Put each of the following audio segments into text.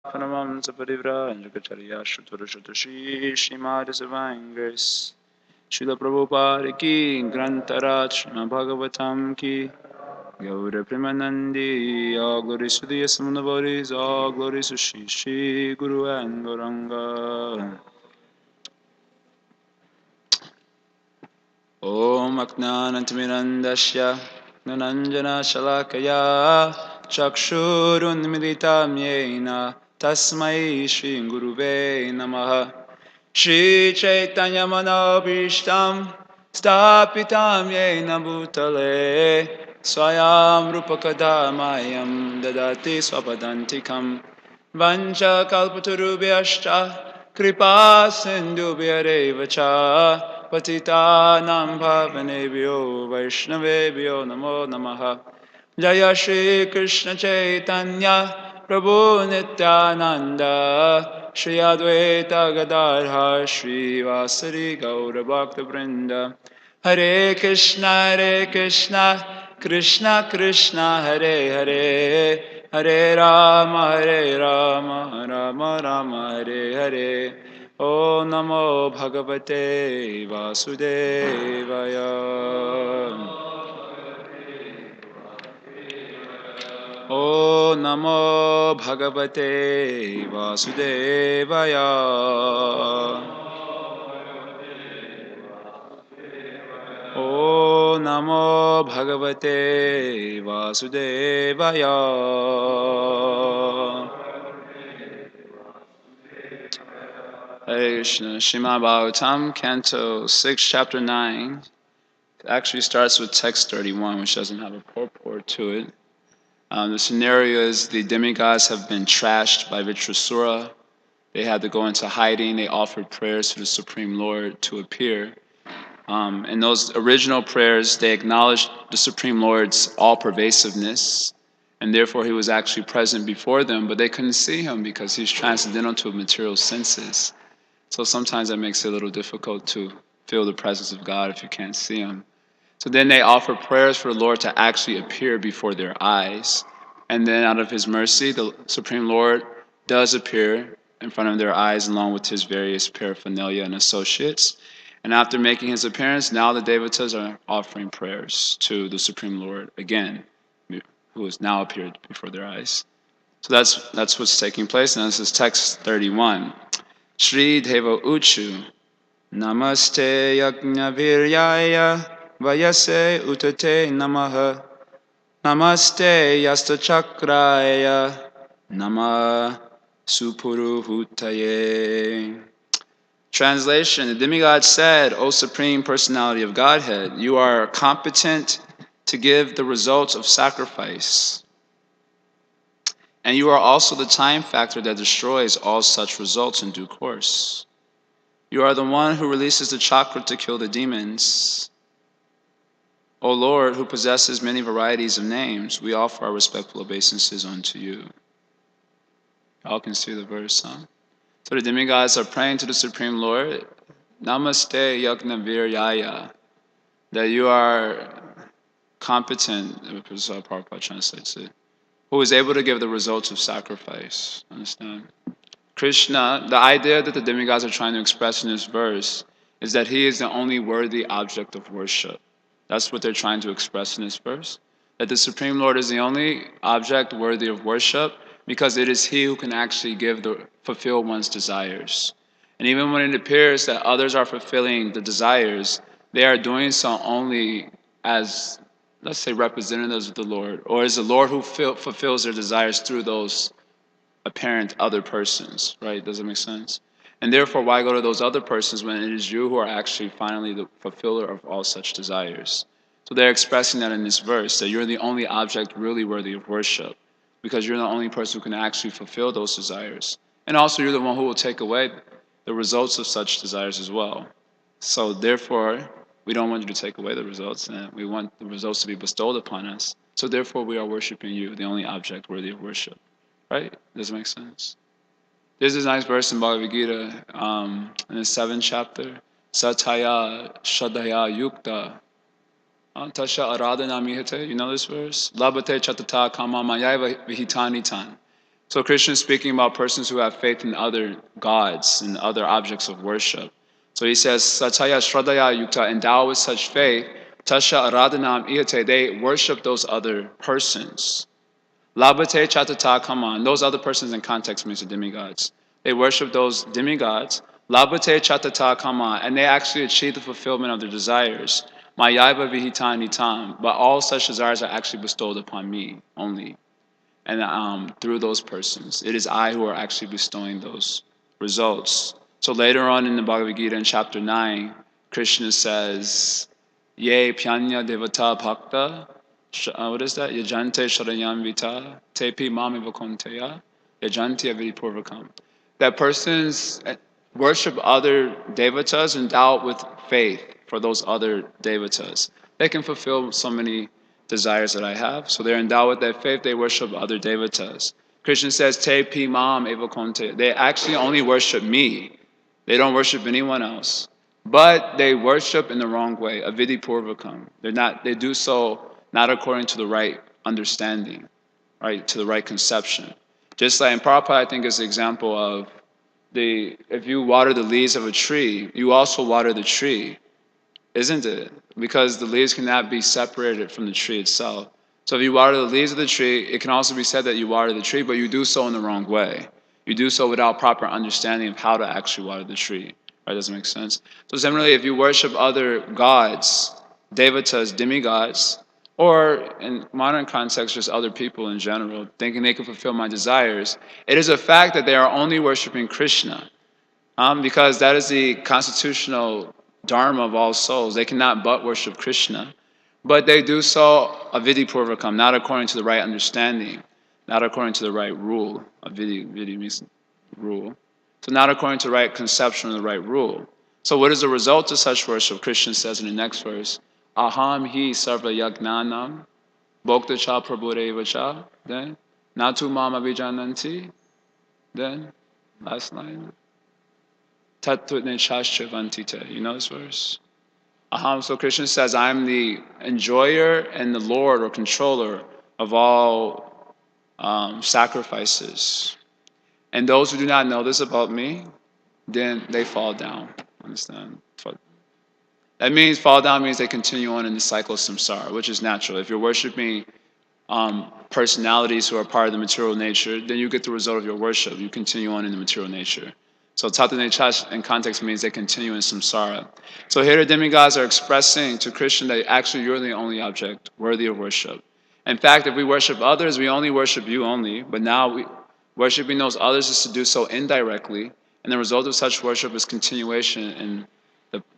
Pranamam Saparivra and Jagacharya Shuturashutashi Srimad Divine Grace Srila Prabhupada ki Grantaraj Bhagavatam ki Gaura Premanandi All glories to the Yasamunavaris All glories to Shri Guru and Gauranga Om Aknanantamirandasya Nananjana Shalakaya Chakshurunmilitam Yena Tasmai Shri Guruve Namaha Shri Chaitanya Manobishtam Stapitam Yena Bhutale Swayam Rupakadamayam Dadati Swapadantikam Vancha Kalpaturubhyascha Kripa Sindhubhyareva Cha Patitanam Bhavanebhyo Vaishnavebhyo Namo Namaha Jaya Shri Krishna Chaitanya Prabhu Nityananda Shri Advaita Gadadhar Shri Vasari Gaura Bhakta Vrinda Hare Krishna Krishna Krishna Hare Hare Hare Rama Rama Rama Hare Hare Om Namo Bhagavate Vasudevaya Om Namo Bhagavate Vasudevaya Om Namo Bhagavate Vasudevaya Hare Krishna. Srimad Bhagavatam, Canto 6, Chapter 9. It actually starts with text 31, which doesn't have a purport to it. The scenario is the demigods have been trashed by Vitrasura. They had to go into hiding. They offered prayers to the Supreme Lord to appear. In those original prayers, they acknowledged the Supreme Lord's all-pervasiveness, and therefore he was actually present before them, but they couldn't see him because he's transcendental to material senses. So sometimes that makes it a little difficult to feel the presence of God if you can't see him. So then they offer prayers for the Lord to actually appear before their eyes. And then out of his mercy, the Supreme Lord does appear in front of their eyes along with his various paraphernalia and associates. And after making his appearance, now the Devatas are offering prayers to the Supreme Lord again, who has now appeared before their eyes. So that's what's taking place. And this is text 31. Shri Deva Uchu Namaste Yajnaviryaya Vayase Utate Namaha Namaste Yastachakraya Nama Supuruhutaye. Translation: the demigod said, O Supreme Personality of Godhead, you are competent to give the results of sacrifice. And you are also the time factor that destroys all such results in due course. You are the one who releases the chakra to kill the demons. O Lord, who possesses many varieties of names, we offer our respectful obeisances unto you. Y'all can see the verse, huh? So the demigods are praying to the Supreme Lord, Namaste Yajnaviryaya, that you are competent, this is how Prabhupada translates it, who is able to give the results of sacrifice. Understand? Krishna, the idea that the demigods are trying to express in this verse is that he is the only worthy object of worship. That's what they're trying to express in this verse. That the Supreme Lord is the only object worthy of worship because it is he who can actually fulfill one's desires. And even when it appears that others are fulfilling the desires, they are doing so only as, let's say, representatives of the Lord, or as the Lord who fulfills their desires through those apparent other persons, right? Does it make sense? And therefore, why go to those other persons when it is you who are actually finally the fulfiller of all such desires? So they're expressing that in this verse, that you're the only object really worthy of worship, because you're the only person who can actually fulfill those desires. And also, you're the one who will take away the results of such desires as well. So therefore, we don't want you to take away the results, and we want the results to be bestowed upon us. So therefore, we are worshiping you, the only object worthy of worship. Right? Does it make sense? There's this nice verse in Bhagavad Gita, in the 7th chapter. Sataya Shadaya Yukta Tasha Aradhana Mihate. You know this verse? Labate Chatata Kama Mayaiva Vihitani Tan. So Krishna is speaking about persons who have faith in other gods and other objects of worship. So he says, Sataya Shradaya Yukta, endowed with such faith, Tasha Aradhanam Ihate, they worship those other persons. Labate Chatata Kaman, those other persons in context means the demigods. They worship those demigods. Labate Chatata Kaman, and they actually achieve the fulfillment of their desires. Mayaiva Vihitan Hitam, but all such desires are actually bestowed upon me only. And through those persons, it is I who are actually bestowing those results. So later on in the Bhagavad Gita in chapter 9, Krishna says, Ye Pyanya Devata Bhakta, what is that? Yajante Sharanyam Vita, Tepi Mami Vakonteya, Yajanti Avidipurvakam. That persons worship other devatas endowed with faith for those other devatas. They can fulfill so many desires that I have. So they're endowed with that faith, they worship other devatas. Krishna says, Te pi mam eva konte. They actually only worship me. They don't worship anyone else. But they worship in the wrong way, avidi purvakam. They do so not according to the right understanding, right, to the right conception. Just like in Prabhupada, I think is the example of if you water the leaves of a tree, you also water the tree. Isn't it? Because the leaves cannot be separated from the tree itself. So if you water the leaves of the tree, it can also be said that you water the tree, but you do so in the wrong way. You do so without proper understanding of how to actually water the tree. Right? Doesn't make sense. So similarly, if you worship other gods, devatas, demigods, or in modern context, just other people in general, thinking they can fulfill my desires, it is a fact that they are only worshiping Krishna. Because that is the constitutional dharma of all souls. They cannot but worship Krishna. But they do so avidi purvakam, not according to the right understanding, not according to the right rule. Avidi means rule. So not according to the right conception of the right rule. So what is the result of such worship? Krishna says in the next verse, Aham hi sarva yagnanam, bhokta cha prabhureva cha, then, natu mam avijananti, then, last line. You know this verse? So Krishna says, I'm the enjoyer and the Lord or controller of all sacrifices. And those who do not know this about me, then they fall down. Understand? That means fall down means they continue on in the cycle of samsara, which is natural. If you're worshiping personalities who are part of the material nature, then you get the result of your worship. You continue on in the material nature. So Tatanechach in context means they continue in samsara. So here the demigods are expressing to Krishna that actually you're the only object worthy of worship. In fact, if we worship others, we only worship you only, but now worshiping those others is to do so indirectly, and the result of such worship is continuation in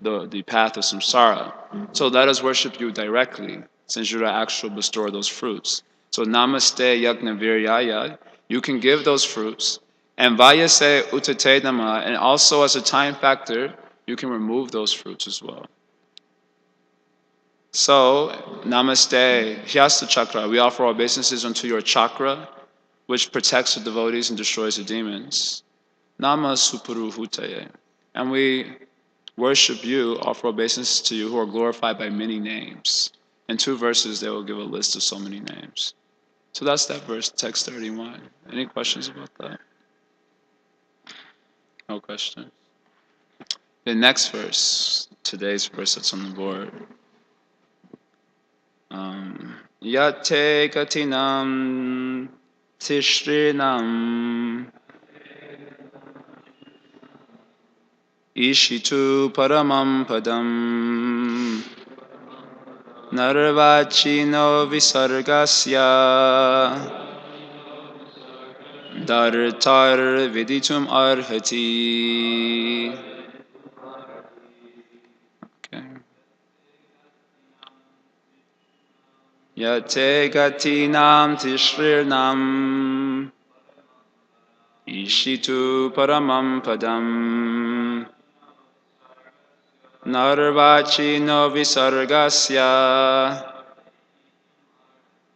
the path of samsara. So let us worship you directly, since you're the actual bestower of those fruits. So namaste yagna viryaya, you can give those fruits. And vayase utate nama, and also as a time factor, you can remove those fruits as well. So, namaste, hyasta chakra, we offer our obeisances unto your chakra, which protects the devotees and destroys the demons. Nama supuru hutaye. And we worship you, offer obeisances to you who are glorified by many names. In 2 verses, they will give a list of so many names. So that's that verse, text 31. Any questions about that? No question. The next verse, today's verse that's on the board. Yate katinam tishrinam ishitu paramam padam narvachino visargasya dartar viditum arhati. Okay. Yate gatinam tishrirnam ishitu paramam padam narvachino visargasya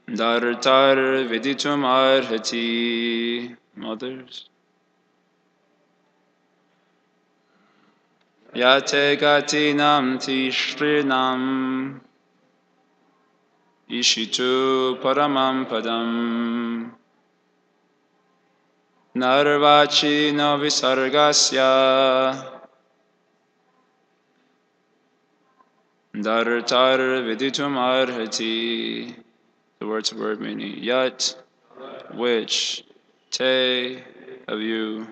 dartar viditum arhati. Mothers. Yate gatinam tishrinam ishitu paramam padam Narvachi no visargasya Dartar viditum arhati. The word to word meaning yet, which, te, of you,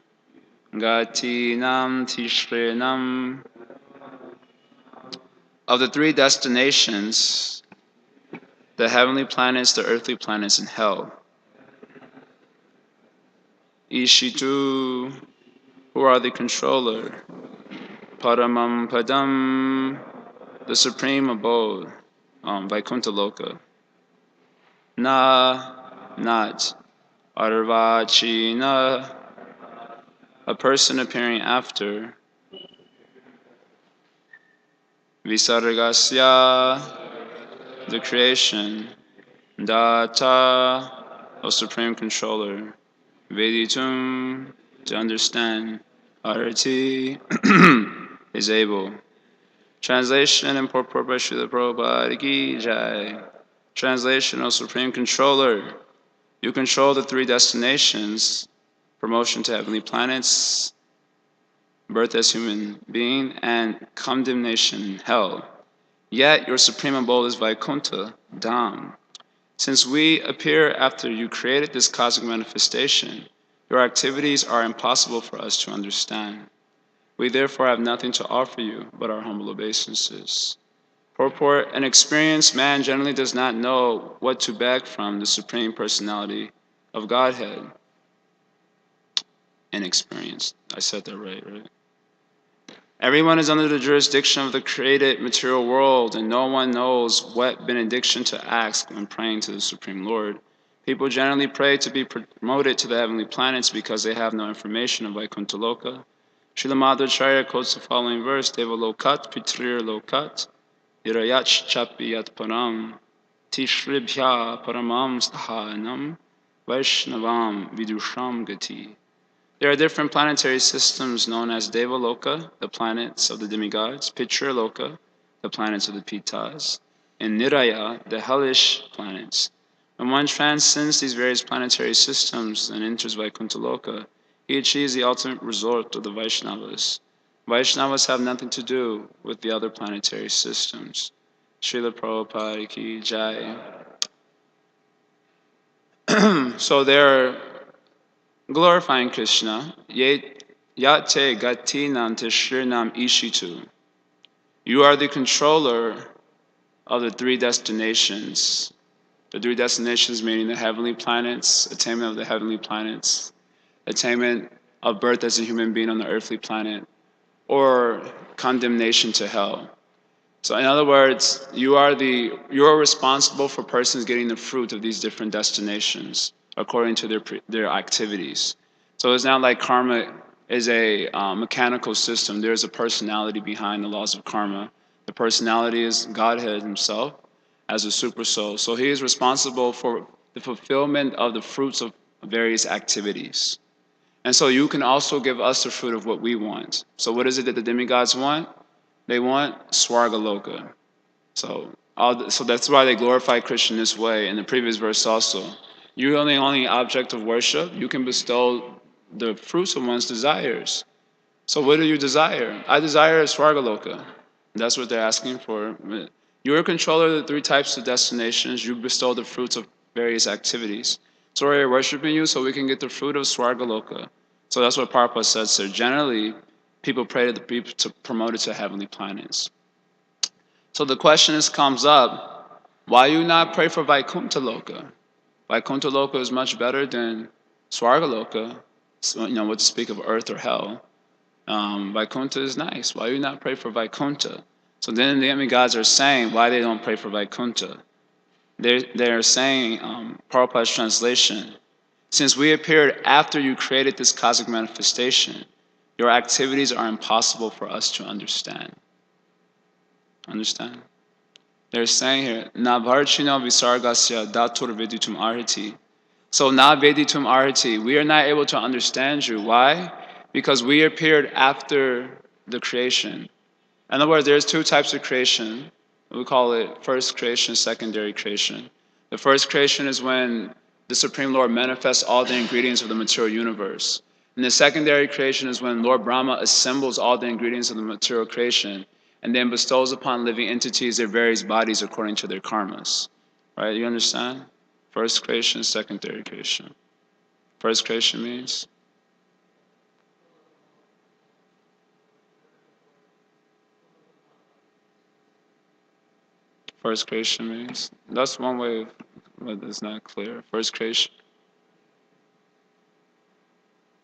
gati nam tishrenam, of the three destinations, the heavenly planets, the earthly planets, and hell. Ishitu, who are the controller, Paramam Padam, the supreme abode, Vaikuntha Loka. Na, not, Arvachina, a person appearing after, Visargasya, the creation, Data, a supreme controller, Veditum, to understand, Arati, is able. Translation and purport by Srila Prabhupada Ki Jaya. Translation, O Supreme Controller, you control the three destinations, promotion to heavenly planets, birth as human being, and condemnation in hell. Yet your supreme abode is Vaikuntha, Dham. Since we appear after you created this cosmic manifestation, your activities are impossible for us to understand. We therefore have nothing to offer you but our humble obeisances. Purport: an experienced man generally does not know what to beg from the Supreme Personality of Godhead. Inexperienced. I said that right? Everyone is under the jurisdiction of the created material world, and no one knows what benediction to ask when praying to the Supreme Lord. People generally pray to be promoted to the heavenly planets because they have no information of Vaikuntha Loka. Srila Madhvacharya quotes the following verse: Deva Lokat Pitrir Lokat Irayach Chapiyat Param Tishribhya Paramam Stahanam Vaishnavam Vidusham Gati. There are different planetary systems known as Deva Loka, the planets of the demigods, Pitra Loka, the planets of the Pittas, and Niraya, the hellish planets. When one transcends these various planetary systems and enters Vaikuntha Loka, he achieves the ultimate resort of the Vaishnavas. Vaishnavas have nothing to do with the other planetary systems. Srila Prabhupada Ki Jaya. So they're glorifying Krishna. Yate gatinam tishrinam ishitu. You are the controller of the three destinations. The three destinations meaning the heavenly planets, attainment of the heavenly planets, attainment of birth as a human being on the earthly planet, or condemnation to hell. So in other words, you are responsible for persons getting the fruit of these different destinations according to their activities. So it's not like karma is a mechanical system. There's a personality behind the laws of karma. The personality is Godhead himself as a super soul. So he is responsible for the fulfillment of the fruits of various activities. And so you can also give us the fruit of what we want. So what is it that the demigods want? They want Swargaloka. So that's why they glorify Krishna this way. In the previous verse also, you are the only object of worship. You can bestow the fruits of one's desires. So what do you desire? I desire Swargaloka. That's what they're asking for. You're a controller of the three types of destinations. You bestow the fruits of various activities. So we're worshiping you so we can get the fruit of Swargaloka. So that's what Prabhupada says, sir. Generally, people pray to the people to promote it to heavenly planets. So the question comes up, why you not pray for Vaikuntha Loka? Vaikuntha Loka is much better than Swarga Loka. So, what to speak of earth or hell. Vaikuntha is nice. Why you not pray for Vaikuntha? So then the demigods are saying why they don't pray for Vaikuntha. They're saying, Prabhupada's translation, since we appeared after you created this cosmic manifestation, your activities are impossible for us to understand. Understand? They're saying here, Na bharchino visargasya datur veditum arhati. So na veditum arhati, we are not able to understand you. Why? Because we appeared after the creation. In other words, there's two types of creation. We call it first creation, secondary creation. The first creation is when the Supreme Lord manifests all the ingredients of the material universe. And the secondary creation is when Lord Brahma assembles all the ingredients of the material creation and then bestows upon living entities their various bodies according to their karmas. Right? You understand? First creation, secondary creation. First creation means? First creation means? That's one way, but it's not clear. First creation.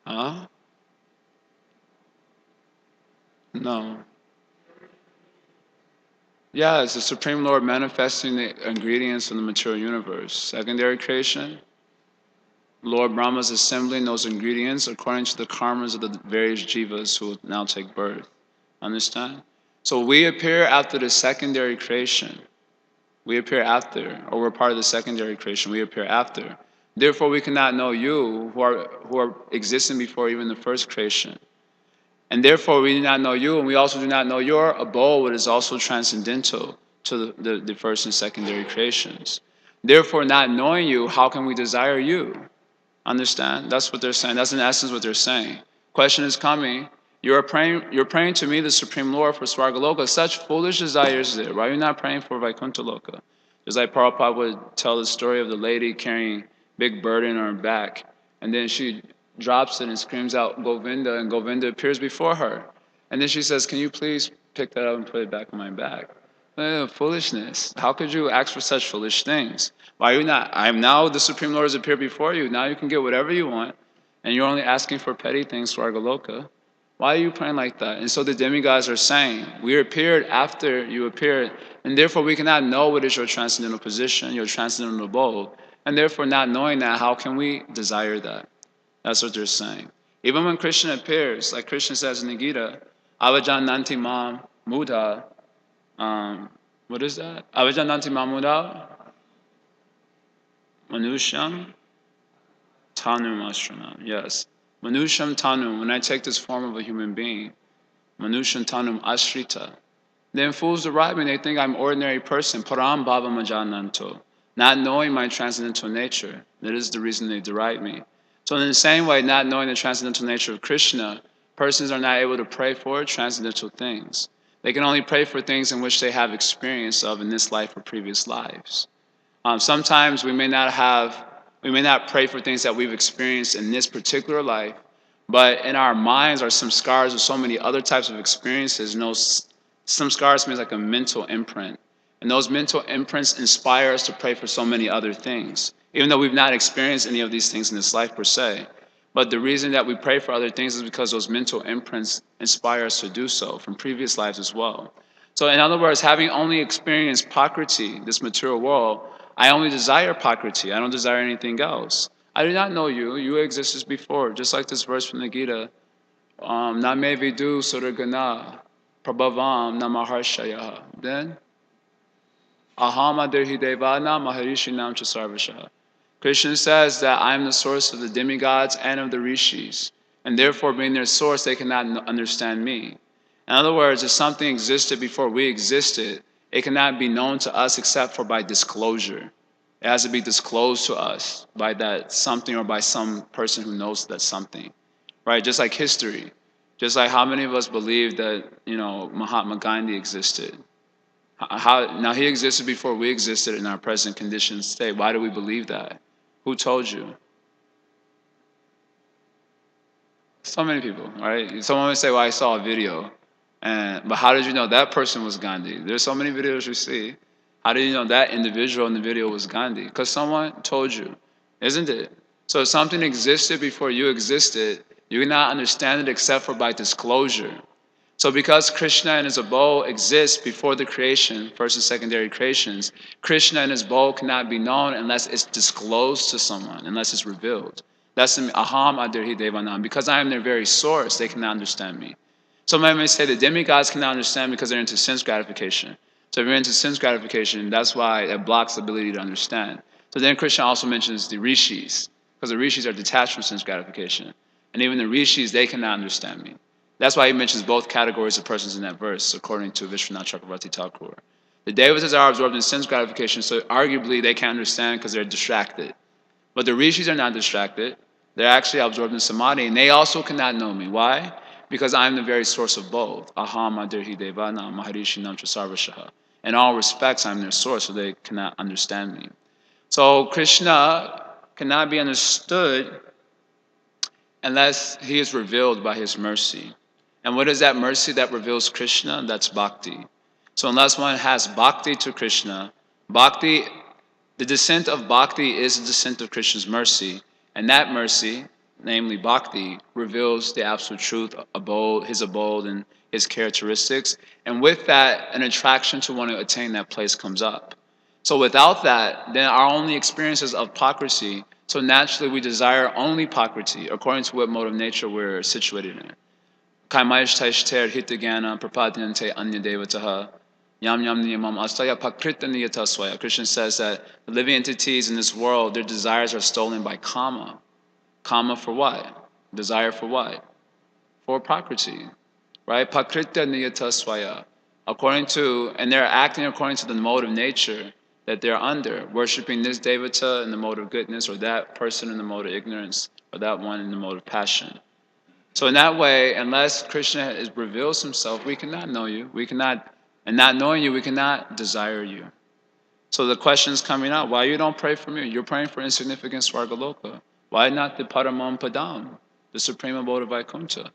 Huh? No. Yeah, it's the Supreme Lord manifesting the ingredients of the material universe. Secondary creation, Lord Brahma is assembling those ingredients according to the karmas of the various jivas who will now take birth. Understand? So we appear after the secondary creation. We appear after, or we're part of the secondary creation. We appear after. Therefore, we cannot know you who are existing before even the first creation. And therefore, we do not know you, and we also do not know your abode, which is also transcendental to the first and secondary creations. Therefore, not knowing you, how can we desire you? Understand? That's what they're saying. That's in essence what they're saying. Question is coming. You're praying to me, the Supreme Lord, for Svargaloka. Such foolish desires there. Why are you not praying for Vaikuntha Loka? Just like Prabhupada would tell the story of the lady carrying big burden on her back, and then she drops it and screams out Govinda, and Govinda appears before her. And then she says, can you please pick that up and put it back on my back? Foolishness. How could you ask for such foolish things? Why are you not? I'm now the Supreme Lord has appeared before you. Now you can get whatever you want, and you're only asking for petty things, Svargaloka. Why are you praying like that? And so the demigods are saying, we appeared after you appeared, and therefore we cannot know what is your transcendental position, your transcendental abode. And therefore, not knowing that, how can we desire that? That's what they're saying. Even when Krishna appears, like Krishna says in the Gita, Avajananti Mam Muda, what is that? Avajananti Mam Muda, Manusham Tanum Ashranam. Yes. Manusham Tanum, when I take this form of a human being, Manusham Tanum Ashrita. Then fools deride me, they think I'm an ordinary person, Param Bhava Majananto, not knowing my transcendental nature. That is the reason they deride me. So in the same way, not knowing the transcendental nature of Krishna, persons are not able to pray for transcendental things. They can only pray for things in which they have experience of in this life or previous lives. Sometimes we may not pray for things that we've experienced in this particular life, but in our minds are some scars of so many other types of experiences. Some scars means like a mental imprint. And those mental imprints inspire us to pray for so many other things, even though we've not experienced any of these things in this life per se. But the reason that we pray for other things is because those mental imprints inspire us to do so from previous lives as well. So in other words, having only experienced Prakriti, this material world, I only desire Prakriti. I don't desire anything else. I do not know you. You existed before. Just like this verse from the Gita, Name vidu suragana prabhavam namaharshaya. Then, aham adirhi devana maharishinam chasarvasha. Krishna says that I am the source of the demigods and of the rishis, and therefore being their source, they cannot understand me. In other words, if something existed before we existed, it cannot be known to us except for by disclosure. It has to be disclosed to us by that something or by some person who knows that something, right? Just like history. Just like how many of us believe that, Mahatma Gandhi existed? Now he existed before we existed in our present conditioned state. Why do we believe that? Who told you? So many people, right? Someone would say, well, I saw a video. But how did you know that person was Gandhi? There's so many videos you see. How did you know that individual in the video was Gandhi? Because someone told you, isn't it? So if something existed before you existed, you cannot understand it except for by disclosure. So because Krishna and his abode exist before the creation, first and secondary creations, Krishna and his abode cannot be known unless it's disclosed to someone, unless it's revealed. That's in Aham Adirhi Devanam. Because I am their very source, they cannot understand me. Somebody may say the demigods cannot understand because they're into sense gratification. So if you're into sense gratification, that's why it blocks the ability to understand. So then Krishna also mentions the rishis, because the rishis are detached from sense gratification. And even the rishis, they cannot understand me. That's why he mentions both categories of persons in that verse, according to Vishwanath Chakravarti Thakur. The devatas are absorbed in sense gratification, so arguably they can't understand because they're distracted. But the rishis are not distracted. They're actually absorbed in samadhi, and they also cannot know me. Why? Because I'm the very source of both. Aham adirhi devana maharishinam chasarvashaha. In all respects, I'm their source, so they cannot understand me. So Krishna cannot be understood unless he is revealed by his mercy. And what is that mercy that reveals Krishna? That's bhakti. So unless one has bhakti to Krishna, bhakti, the descent of bhakti is the descent of Krishna's mercy. And that mercy, namely bhakti, reveals the absolute truth, his abode and his characteristics. And with that, an attraction to want to attain that place comes up. So without that, then our only experience is of hypocrisy. So naturally we desire only hypocrisy, according to what mode of nature we're situated in. Kaimaish hitagana prapadyante anya devataha yam yam niyamam astaya pakrita niyataswaya. Krishna says that the living entities in this world, their desires are stolen by kama. Kama for what? Desire for what? For prakriti. Right? Pakrita niyataswaya. And they're acting according to the mode of nature that they're under, worshiping this devata in the mode of goodness, or that person in the mode of ignorance, or that one in the mode of passion. So in that way, unless Krishna reveals himself, we cannot know you. And not knowing you, we cannot desire you. So the question is coming out, why you don't pray for me? You're praying for insignificant Svargaloka. Why not the Paramam Padam, the supreme abode of Vaikuntha?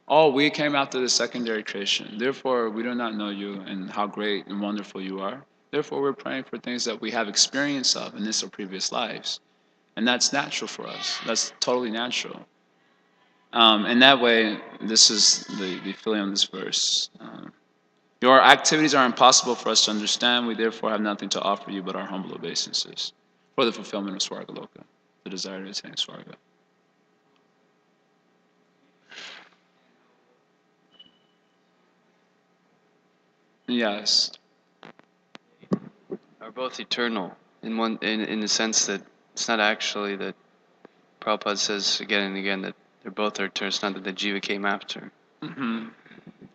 Oh, we came after the secondary creation. Therefore, we do not know you and how great and wonderful you are. Therefore, we're praying for things that we have experience of in this or previous lives. And that's natural for us. That's totally natural. In that way, this is the feeling of this verse. Your activities are impossible for us to understand. We therefore have nothing to offer you but our humble obeisances for the fulfillment of Svargaloka, the desire to attain Svarga. Yes. Are both eternal in the sense that it's not actually that Prabhupada says again and again that they both are eternal. It's not that the jiva came after. Mm-hmm.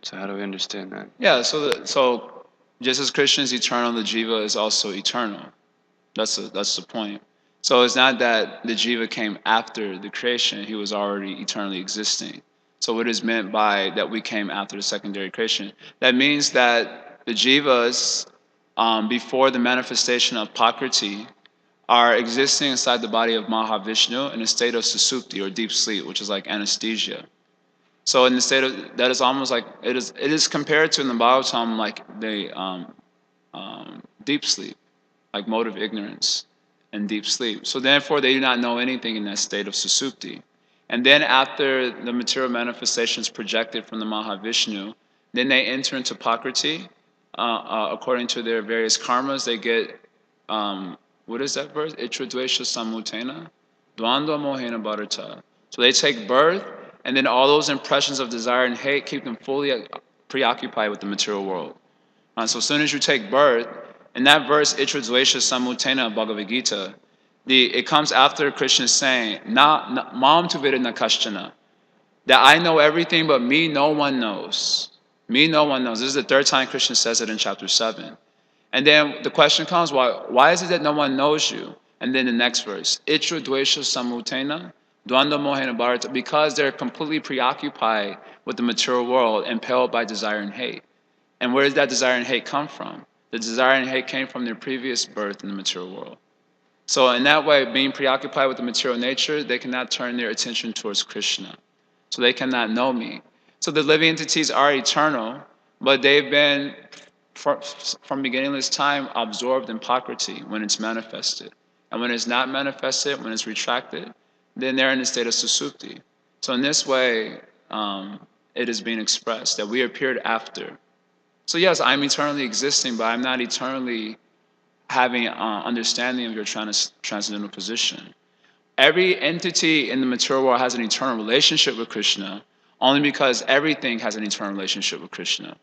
So how do we understand that? Yeah. So just as Krishna is eternal, the jiva is also eternal. That's the point. So it's not that the jiva came after the creation; he was already eternally existing. So what is meant by that we came after the secondary creation? That means that the jivas, before the manifestation of Prakriti, are existing inside the body of Mahavishnu in a state of susupti or deep sleep, which is like anesthesia. So in the state of that is almost like it is compared to in the Bhagavatam like the deep sleep, like mode of ignorance and deep sleep. So therefore they do not know anything in that state of susupti. And then after the material manifestations projected from the Mahavishnu, then they enter into Prakriti. According to their various karmas, they get what is that verse? Itra dvesha samutena, dvandva mohena bharata. So they take birth, and then all those impressions of desire and hate keep them fully preoccupied with the material world. So as soon as you take birth, in that verse, Itra dvesha samutena Bhagavad Gita, it comes after Krishna saying, "Na mam tu vidana kashchana," that I know everything, but me no one knows. Me no one knows. This is the third time Krishna says it in chapter 7. And then the question comes, why is it that no one knows you? And then the next verse, Itra dvesha samutena, dvanda mohena bharata, because they're completely preoccupied with the material world, impelled by desire and hate. And where does that desire and hate come from? The desire and hate came from their previous birth in the material world. So in that way, being preoccupied with the material nature, they cannot turn their attention towards Krishna. So they cannot know me. So the living entities are eternal, but they've been, from beginningless time, absorbed in Prakriti when it's manifested. And when it's not manifested, when it's retracted, then they're in a state of susupti. So in this way, it is being expressed that we appeared after. So yes, I'm eternally existing, but I'm not eternally having understanding of your transcendental position. Every entity in the material world has an eternal relationship with Krishna, only because everything has an eternal relationship with Krishna.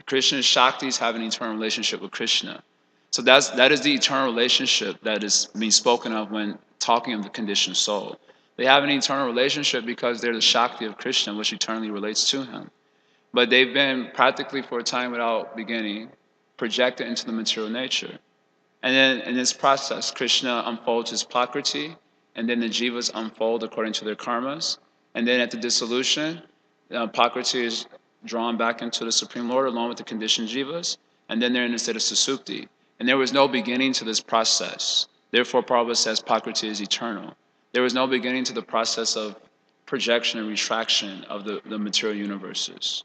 Krishna's Shaktis have an eternal relationship with Krishna. So that is the eternal relationship that is being spoken of when talking of the conditioned soul. They have an eternal relationship because they're the Shakti of Krishna, which eternally relates to him. But they've been practically for a time without beginning projected into the material nature. And then in this process, Krishna unfolds his Prakriti, and then the jivas unfold according to their karmas. And then at the dissolution, Prakriti is drawn back into the Supreme Lord along with the conditioned jivas, and then they're in a state of susupti. And there was no beginning to this process. Therefore, Prabhupada says Prakriti is eternal. There was no beginning to the process of projection and retraction of the material universes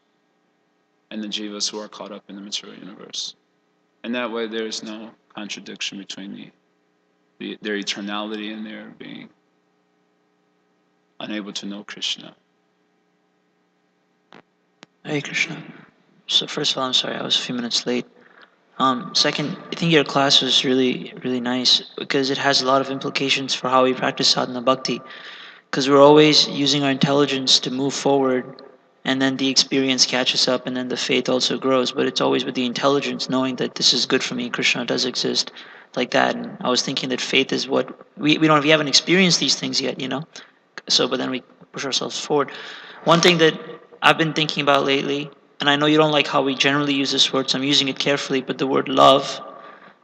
and the jivas who are caught up in the material universe. And that way, there is no contradiction between their eternality and their being unable to know Krishna. Hare Krishna. So first of all, I'm sorry I was a few minutes late. Second, I think your class was really, really nice because it has a lot of implications for how we practice sadhana bhakti. Because we're always using our intelligence to move forward, and then the experience catches up, and then the faith also grows. But it's always with the intelligence, knowing that this is good for me, Krishna does exist, like that. And I was thinking that faith is what we haven't experienced these things yet, So, but then we push ourselves forward. One thing that I've been thinking about lately, and I know you don't like how we generally use this word, so I'm using it carefully, but the word love,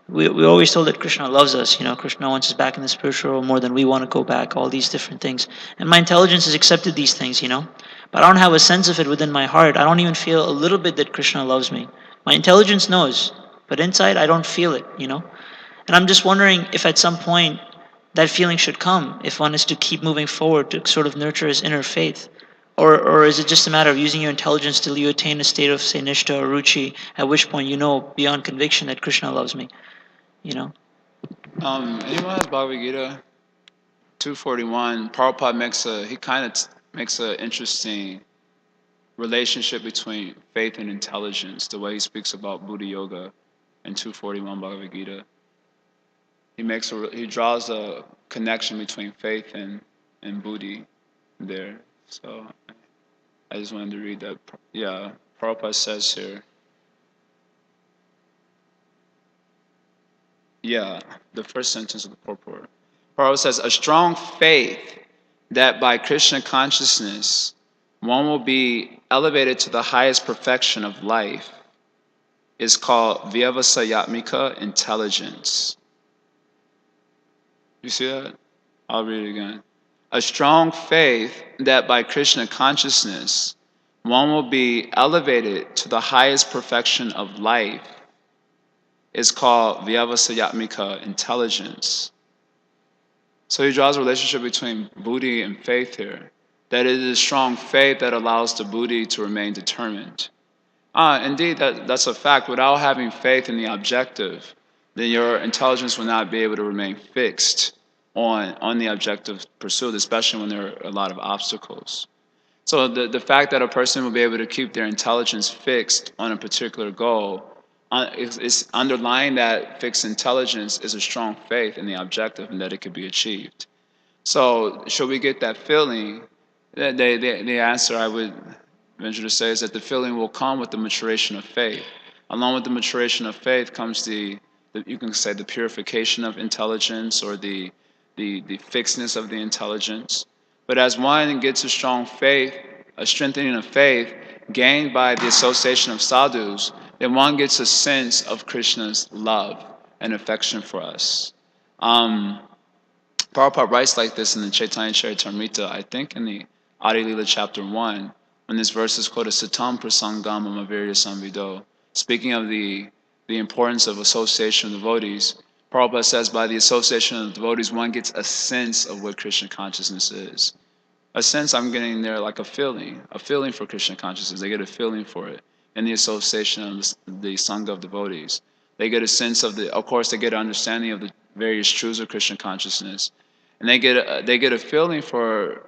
we're always told that Krishna loves us, Krishna wants us back in the spiritual world more than we want to go back, all these different things. And my intelligence has accepted these things, but I don't have a sense of it within my heart. I don't even feel a little bit that Krishna loves me. My intelligence knows, but inside I don't feel it. And I'm just wondering if at some point that feeling should come, if one is to keep moving forward to sort of nurture his inner faith. Or is it just a matter of using your intelligence till you attain a state of, say, nishta or ruchi, at which point you know beyond conviction that Krishna loves me? Anyone has Bhagavad Gita 241? Prabhupada makes an interesting relationship between faith and intelligence. The way he speaks about Buddha Yoga in 241 Bhagavad Gita, he draws a connection between faith and Buddhi there. So I just wanted to read that. Yeah, Prabhupada says here. Yeah, the first sentence of the purport. Prabhupada says, a strong faith that by Krishna consciousness one will be elevated to the highest perfection of life is called vyavasayatmika intelligence. You see that? I'll read it again. A strong faith that by Krishna consciousness one will be elevated to the highest perfection of life is called vyavasayatmika intelligence. So he draws a relationship between buddhi and faith here. That it is strong faith that allows the buddhi to remain determined. Indeed, that's a fact. Without having faith in the objective, then your intelligence will not be able to remain fixed on the objective pursuit, especially when there are a lot of obstacles. So the fact that a person will be able to keep their intelligence fixed on a particular goal is underlying that fixed intelligence is a strong faith in the objective and that it could be achieved. So should we get that feeling, the answer I would venture to say is that the feeling will come with the maturation of faith. Along with the maturation of faith comes you can say the purification of intelligence or the fixedness of the intelligence. But as one gets a strong faith, a strengthening of faith gained by the association of sadhus, then one gets a sense of Krishna's love and affection for us. Prabhupada writes like this in the Chaitanya Charitamrita, I think in the Adi Lila chapter 1, when this verse is quoted, Satam Prasangam Amavirya Samvido, speaking of the importance of association of devotees. Prabhupada says by the association of devotees, one gets a sense of what Krishna consciousness is. A sense, I'm getting there like a feeling for Krishna consciousness. They get a feeling for it in the association of the Sangha of devotees. They get a sense of course, they get an understanding of the various truths of Krishna consciousness. And they get a feeling for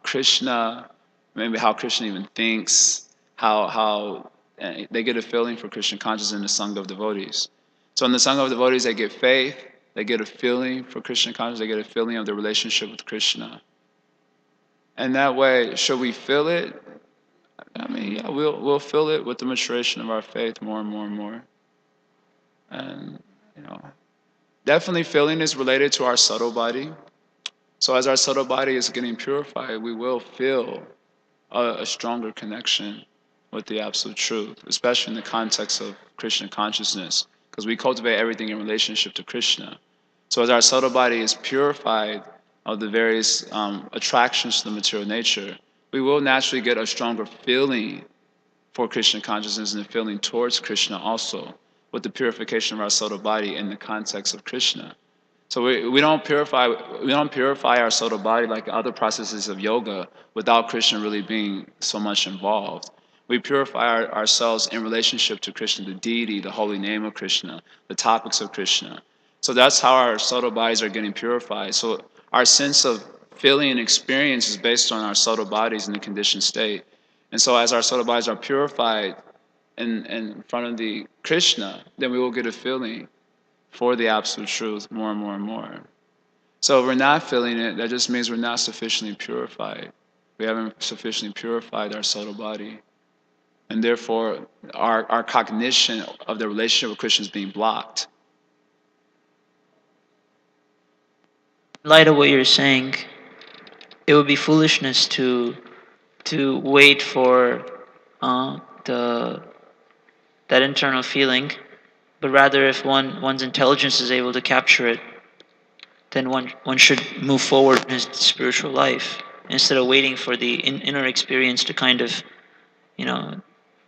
Krishna, maybe how Krishna even thinks, how they get a feeling for Krishna consciousness in the Sangha of devotees. So in the Sangha of devotees, they get faith, they get a feeling for Krishna consciousness, they get a feeling of their relationship with Krishna. And that way, should we feel it? I mean, yeah, we'll feel it with the maturation of our faith more and more and more. And definitely feeling is related to our subtle body. So as our subtle body is getting purified, we will feel a stronger connection with the absolute truth, especially in the context of Krishna consciousness, because we cultivate everything in relationship to Krishna. So as our subtle body is purified, of the various attractions to the material nature, we will naturally get a stronger feeling for Krishna consciousness and a feeling towards Krishna also, with the purification of our subtle body in the context of Krishna. So we don't purify our subtle body like other processes of yoga without Krishna really being so much involved. We purify ourselves in relationship to Krishna, the deity, the holy name of Krishna, the topics of Krishna. So that's how our subtle bodies are getting purified. So our sense of feeling and experience is based on our subtle bodies in the conditioned state. And so as our subtle bodies are purified in front of the Krishna, then we will get a feeling for the absolute truth more and more and more. So if we're not feeling it, that just means we're not sufficiently purified. We haven't sufficiently purified our subtle body. And therefore, our cognition of the relationship with Krishna is being blocked. In light of what you're saying, it would be foolishness to wait for the that internal feeling, but rather if one's intelligence is able to capture it, then one should move forward in his spiritual life instead of waiting for the inner experience to kind of, you know,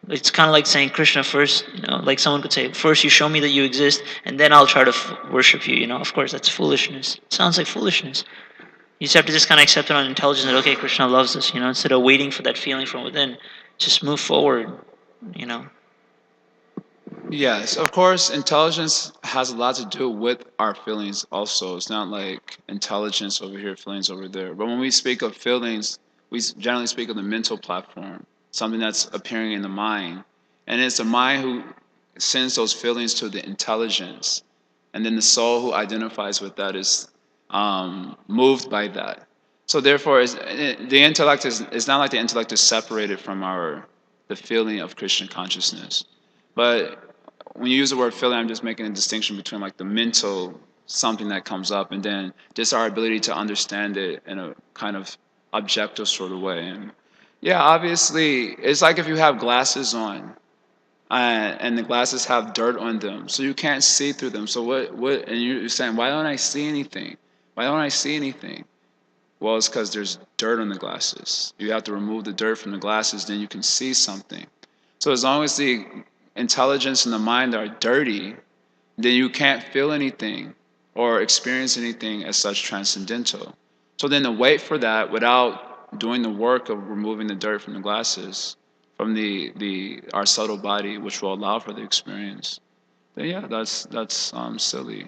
it's kind of like saying Krishna first, like someone could say, first you show me that you exist, and then I'll try to worship you. Of course, that's foolishness. It sounds like foolishness. You just have to just kind of accept it on intelligence that, okay, Krishna loves us, instead of waiting for that feeling from within. Just move forward, you know. Yes, of course, intelligence has a lot to do with our feelings also. It's not like intelligence over here, feelings over there. But when we speak of feelings, we generally speak of the mental platform, something that's appearing in the mind. And it's the mind who sends those feelings to the intelligence. And then the soul who identifies with that is moved by that. So therefore, the intellect is not like the intellect is separated from the feeling of Krishna consciousness. But when you use the word feeling, I'm just making a distinction between like the mental something that comes up and then just our ability to understand it in a kind of objective sort of way. And yeah, obviously, it's like if you have glasses on and the glasses have dirt on them, so you can't see through them. So what? And you're saying, why don't I see anything? Why don't I see anything? Well, it's because there's dirt on the glasses. You have to remove the dirt from the glasses, then you can see something. So as long as the intelligence and the mind are dirty, then you can't feel anything or experience anything as such transcendental. So then to wait for that without doing the work of removing the dirt from the glasses, from our subtle body, which will allow for the experience, then yeah, that's silly.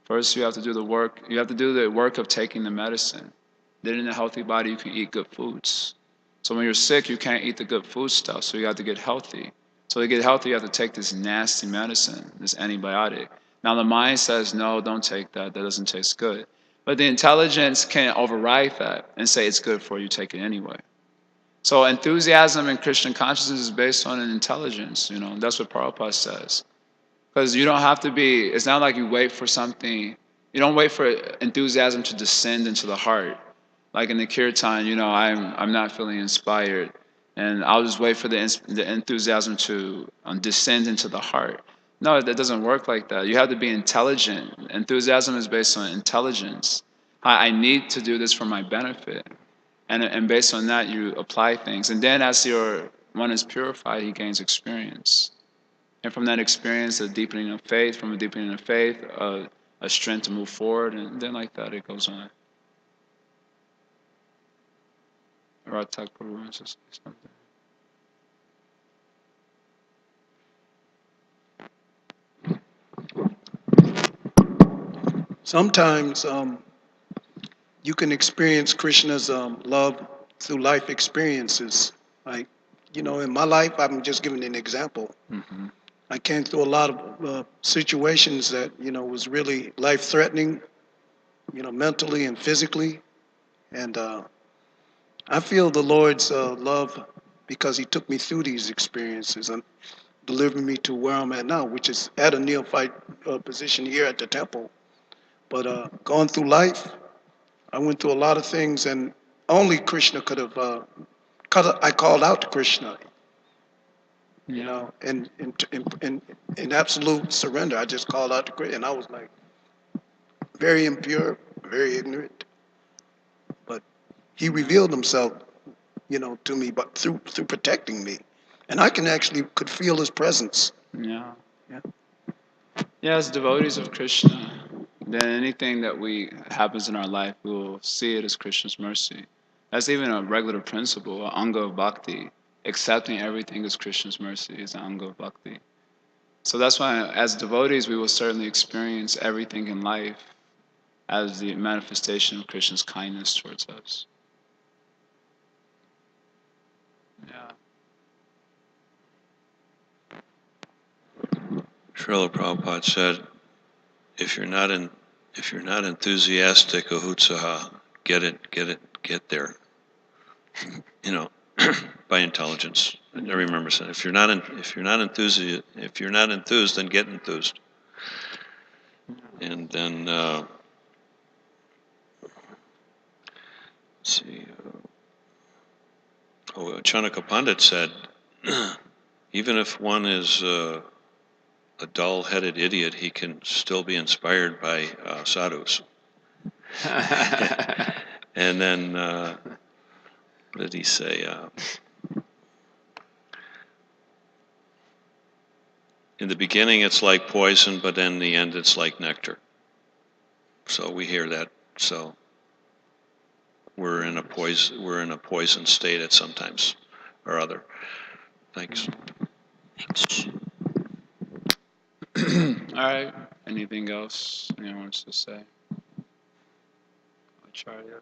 First, you have to do the work. You have to do the work of taking the medicine. Then in a healthy body, you can eat good foods. So when you're sick, you can't eat the good food stuff. So you have to get healthy. So to get healthy, you have to take this nasty medicine, this antibiotic. Now the mind says, no, don't take that. That doesn't taste good. But the intelligence can override that and say it's good for you, take it anyway. So enthusiasm in Christian consciousness is based on an intelligence. That's what Prabhupada says. Because you don't have to be, it's not like you wait for something, you don't wait for enthusiasm to descend into the heart. Like in the kirtan, I'm not feeling inspired. And I'll just wait for the enthusiasm to descend into the heart. No, that doesn't work like that. You have to be intelligent. Enthusiasm is based on intelligence. I need to do this for my benefit. And based on that, you apply things. And then as one is purified, he gains experience. And from that experience, a deepening of faith, from a deepening of faith, a strength to move forward, and then like that, it goes on. Ratak Prabhu wants to say something. Sometimes you can experience Krishna's love through life experiences. Like, in my life, I'm just giving an example. Mm-hmm. I came through a lot of situations that, was really life-threatening, mentally and physically. And I feel the Lord's love because he took me through these experiences and delivered me to where I'm at now, which is at a neophyte position here at the temple. But going through life, I went through a lot of things, and only Krishna could have. I called out to Krishna, and in absolute surrender, I just called out to Krishna, and I was like very impure, very ignorant, He revealed himself, to me, but through protecting me, and I could feel his presence. Yeah. Yeah. Yeah, as devotees of Krishna, then anything that happens in our life, we will see it as Krishna's mercy. That's even a regular principle, an anga of bhakti. Accepting everything as Krishna's mercy is an anga of bhakti. So that's why, as devotees, we will certainly experience everything in life as the manifestation of Krishna's kindness towards us. Yeah. Srila Prabhupada said, if you're not enthusiastic ahutsaha, get there. By intelligence. I remember saying, if you're not enthused, then get enthused. And then let's see. Chanaka Pandit said, even if one is a dull-headed idiot, he can still be inspired by sadhus. And then, what did he say? In the beginning, it's like poison, but in the end, it's like nectar. So we hear that. So we're in a poison state at sometimes or other. Thanks. Thanks. All right. Anything else anyone wants to say? Acharya.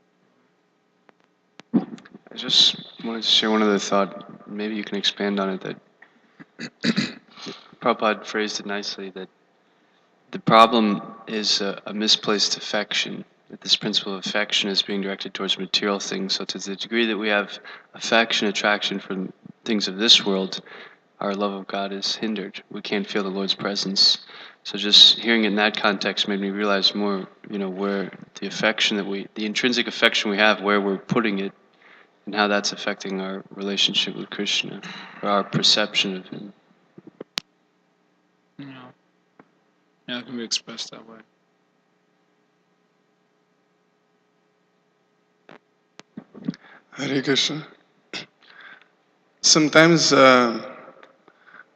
I just wanted to share one other thought. Maybe you can expand on it. That Prabhupada phrased it nicely. That the problem is a misplaced affection. That this principle of affection is being directed towards material things. So to the degree that we have affection, attraction for things of this world, our love of God is hindered. We can't feel the Lord's presence. So just hearing it in that context made me realize more, where the affection the intrinsic affection we have, where we're putting it, and how that's affecting our relationship with Krishna, or our perception of Him. Yeah. Yeah, it can be expressed that way. Hare Krishna. Sometimes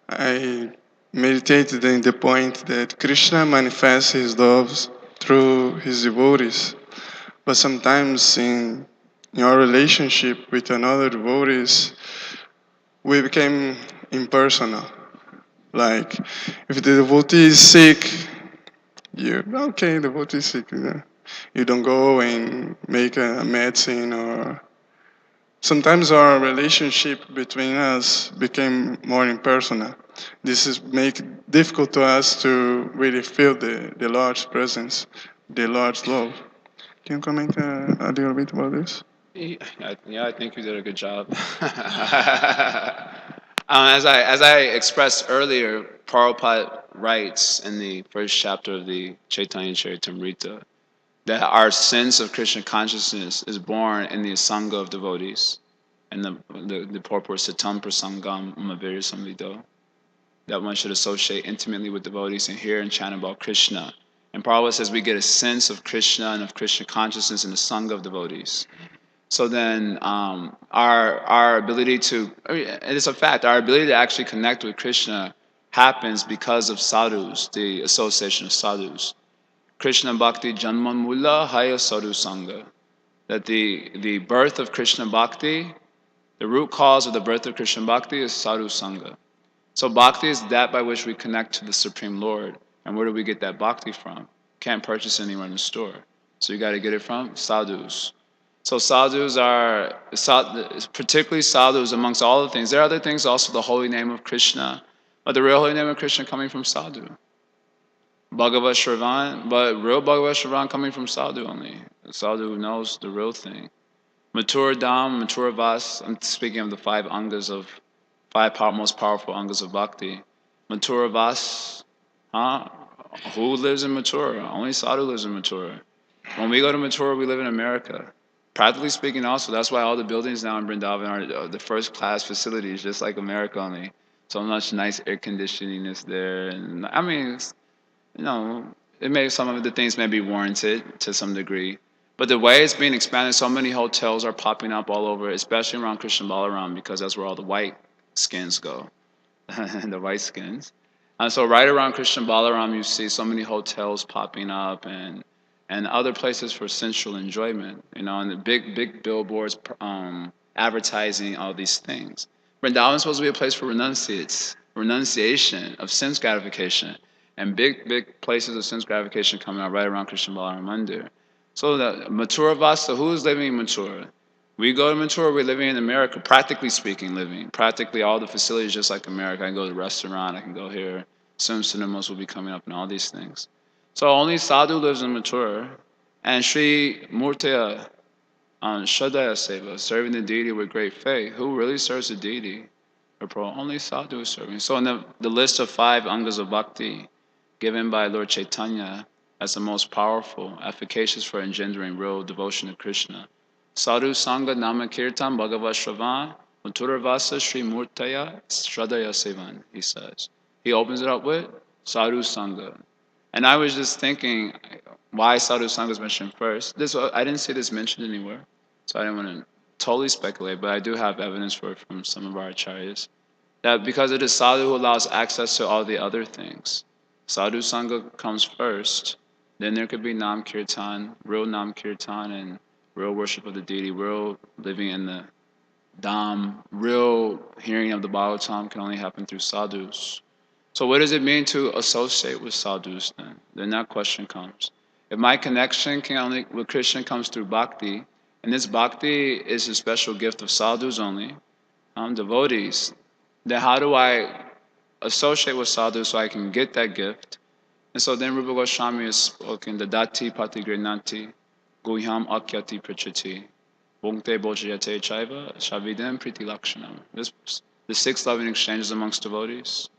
I meditated in the point that Krishna manifests his love through his devotees, but sometimes in our relationship with another devotees, we became impersonal. Like, if the devotee is sick, the devotee is sick. You don't go and make a medicine, or sometimes our relationship between us became more impersonal. This is make it difficult to us to really feel the Lord's presence, the Lord's love. Can you comment a little bit about this? Yeah, I think you did a good job. As I expressed earlier, Prabhupada writes in the first chapter of the Chaitanya Charitamrita that our sense of Krishna consciousness is born in the Sangha of devotees, and the purport Satam Prasangam Umaviri Samvido, that one should associate intimately with devotees and hear and chant about Krishna. And Prabhupada says we get a sense of Krishna and of Krishna consciousness in the Sangha of devotees. So then our ability and it's a fact, our ability to actually connect with Krishna happens because of sadhus, the association of sadhus. Krishna Bhakti Janman Mula Haya Sadhu Sangha. That the birth of Krishna Bhakti, the root cause of the birth of Krishna Bhakti is Sadhu Sangha. So Bhakti is that by which we connect to the Supreme Lord. And where do we get that Bhakti from? Can't purchase anywhere in the store. So you got to get it from sadhus. So sadhus are, particularly sadhus amongst all the things. There are other things, also the holy name of Krishna, but the real holy name of Krishna coming from sadhu. Bhagavat Shravan, but real Bhagavat Shravan coming from sadhu only. The sadhu who knows the real thing. Mathura Dham, Mathura Vas, I'm speaking of the five most powerful angas of bhakti. Mathura Vas, who lives in Mathura? Only sadhu lives in Mathura. When we go to Mathura, we live in America. Practically speaking also, that's why all the buildings now in Vrindavan are the first class facilities, just like America only. So much nice air conditioning is there. And I mean, it may, some of the things may be warranted to some degree. But the way it's being expanded, so many hotels are popping up all over, especially around Krishna Balaram, because that's where all the white skins go, the white skins. And so right around Krishna Balaram, you see so many hotels popping up and other places for sensual enjoyment, and the big billboards advertising all these things. Vrindavan is supposed to be a place for renunciation of sense gratification, and big places of sense gratification coming out right around Krishna Balaram Mandir. So the Mathura Vasa, who is living in Mathura? We go to Mathura, we're living in America, practically speaking, practically all the facilities just like America. I can go to the restaurant, I can go here. Soon cinemas will be coming up and all these things. So only Sadhu lives in Mathura, and Sri Murtaya Shadaya Seva, serving the deity with great faith. Who really serves the deity? Only Sadhu is serving. So in the list of 5 angas of bhakti given by Lord Chaitanya as the most powerful, efficacious for engendering real devotion to Krishna, Sadhu Sangha Nama Kirtan Bhagavat Shravan Mathura Vasa Sri Murtaya Shradaya Sevan, he says. He opens it up with Sadhu Sangha. And I was just thinking why Sadhu Sangha is mentioned first. I didn't see this mentioned anywhere, so I didn't want to totally speculate, but I do have evidence for it from some of our acharyas. That because it is Sadhu who allows access to all the other things. Sadhu Sangha comes first, then there could be Nam Kirtan, real Nam Kirtan, and real worship of the deity, real living in the Dham, real hearing of the Bhagavatam can only happen through sadhus. So what does it mean to associate with sadhus then? Then that question comes. If my connection with Krishna comes through bhakti, and this bhakti is a special gift of sadhus only, devotees, then how do I associate with sadhus so I can get that gift? And so then Rupa Goswami has spoken, the dati patigrinati, guhyam akyati prachati, bhungte bojayate chaiva, shavidam priti lakshanam. The 6 loving exchanges amongst devotees,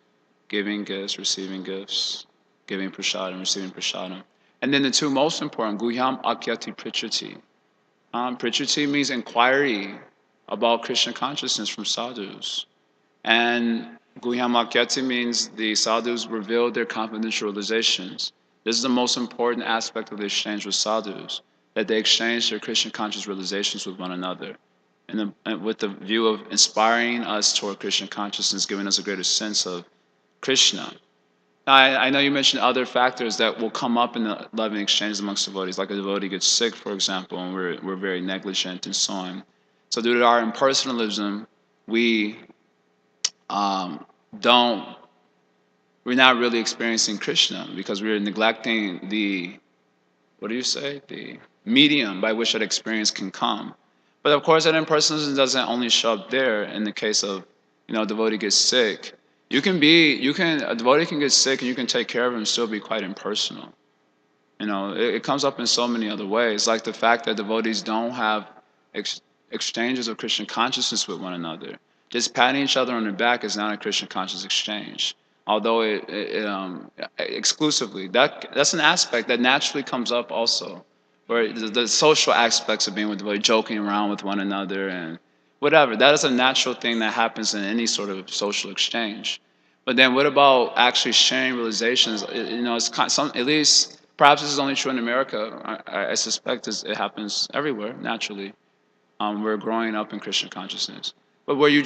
giving gifts, receiving gifts, giving prasadam, receiving prasadam. And then the 2 most important, guhyam akyati prachati. Prachati means inquiry about Krishna consciousness from sadhus. And Guhyam Akyati means the sadhus revealed their confidential realizations. This is the most important aspect of the exchange with sadhus, that they exchange their Krishna conscious realizations with one another, and with the view of inspiring us toward Krishna consciousness, giving us a greater sense of Krishna. Now, I know you mentioned other factors that will come up in the loving exchanges amongst devotees, like a devotee gets sick, for example, and we're very negligent and so on. So due to our impersonalism, we're not really experiencing Krishna because we're neglecting the medium by which that experience can come. But of course, that impersonalism doesn't only show up there. In the case of, a devotee gets sick, a devotee can get sick and you can take care of him and still be quite impersonal. It comes up in so many other ways, like the fact that devotees don't have exchanges of Krishna consciousness with one another. Just patting each other on the back is not a Krishna conscious exchange. Although exclusively, that's an aspect that naturally comes up also, where the social aspects of being with devotees, joking around with one another and whatever. That is a natural thing that happens in any sort of social exchange. But then what about actually sharing realizations? At least perhaps this is only true in America. I suspect it happens everywhere naturally. We're growing up in Krishna consciousness. But where you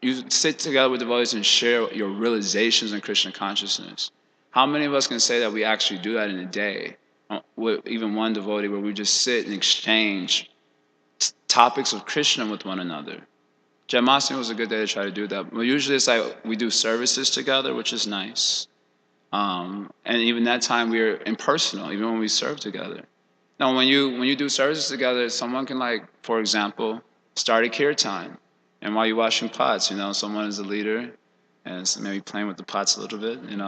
you sit together with devotees and share your realizations in Krishna consciousness. How many of us can say that we actually do that in a day? With even one devotee where we just sit and exchange topics of Krishna with one another. Janmashtami was a good day to try to do that. But usually it's like we do services together, which is nice. And even that time we're impersonal, even when we serve together. Now, when you do services together, someone can, like, for example, start a kirtan, and while you're washing pots, someone is the leader, and so maybe playing with the pots a little bit, and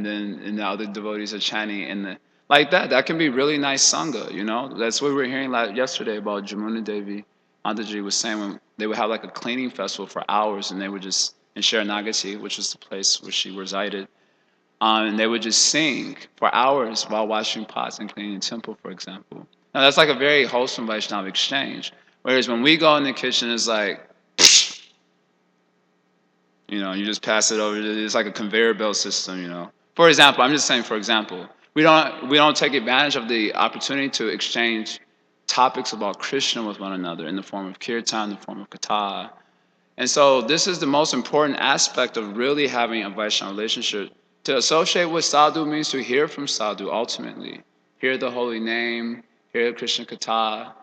then the other devotees are chanting, and like that. That can be really nice sangha, That's what we were hearing yesterday about Jamuna Devi. Antaji was saying when they would have like a cleaning festival for hours, and they would just in Sharanagati, which was the place where she resided. And they would just sing for hours while washing pots and cleaning the temple, for example. Now, that's like a very wholesome Vaishnava exchange. Whereas when we go in the kitchen, it's like, you just pass it over. It's like a conveyor belt system, For example, I'm just saying, for example, we don't take advantage of the opportunity to exchange topics about Krishna with one another in the form of kirtan, in the form of katha. And so this is the most important aspect of really having a Vaishnava relationship. To associate with sadhu means to hear from sadhu ultimately. Hear the holy name, hear Krishna katha.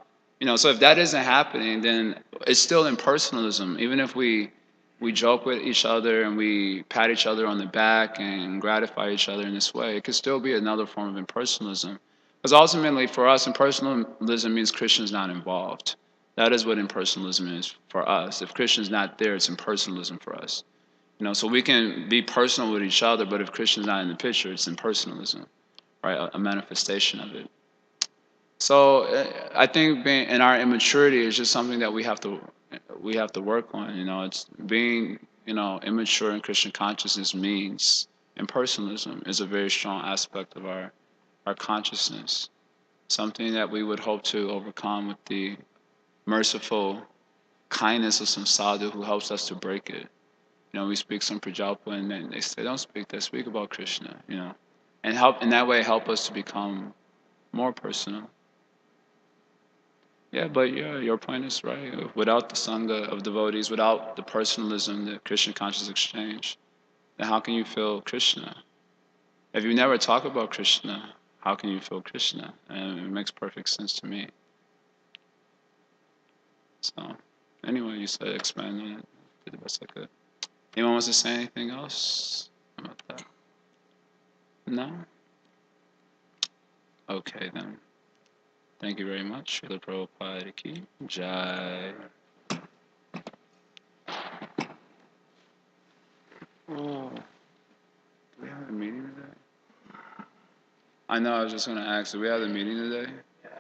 So if that isn't happening, then it's still impersonalism. Even if we joke with each other and we pat each other on the back and gratify each other in this way, it could still be another form of impersonalism. Because ultimately for us, impersonalism means Krishna's not involved. That is what impersonalism is for us. If Krishna's not there, it's impersonalism for us. So we can be personal with each other, but if Krishna's not in the picture, it's impersonalism, right? A manifestation of it. So I think being in our immaturity is just something that we have to work on. It's being immature in Christian consciousness means impersonalism is a very strong aspect of our consciousness. Something that we would hope to overcome with the merciful kindness of some sadhu who helps us to break it. We speak some prajalpa and then they say, don't speak that, speak about Krishna, and help in that way help us to become more personal. Yeah, but your point is right. Without the sangha of devotees, without the personalism, the Krishna conscious exchange, then how can you feel Krishna? If you never talk about Krishna, how can you feel Krishna? And it makes perfect sense to me. So, anyway, you said expand on it. Did the best I could. Anyone wants to say anything else about that? No? Okay, then. Thank you very much. Srila Prabhupada ki Jai. Oh, do we have a meeting today? I know, I was just going to ask, do we have a meeting today? Yeah.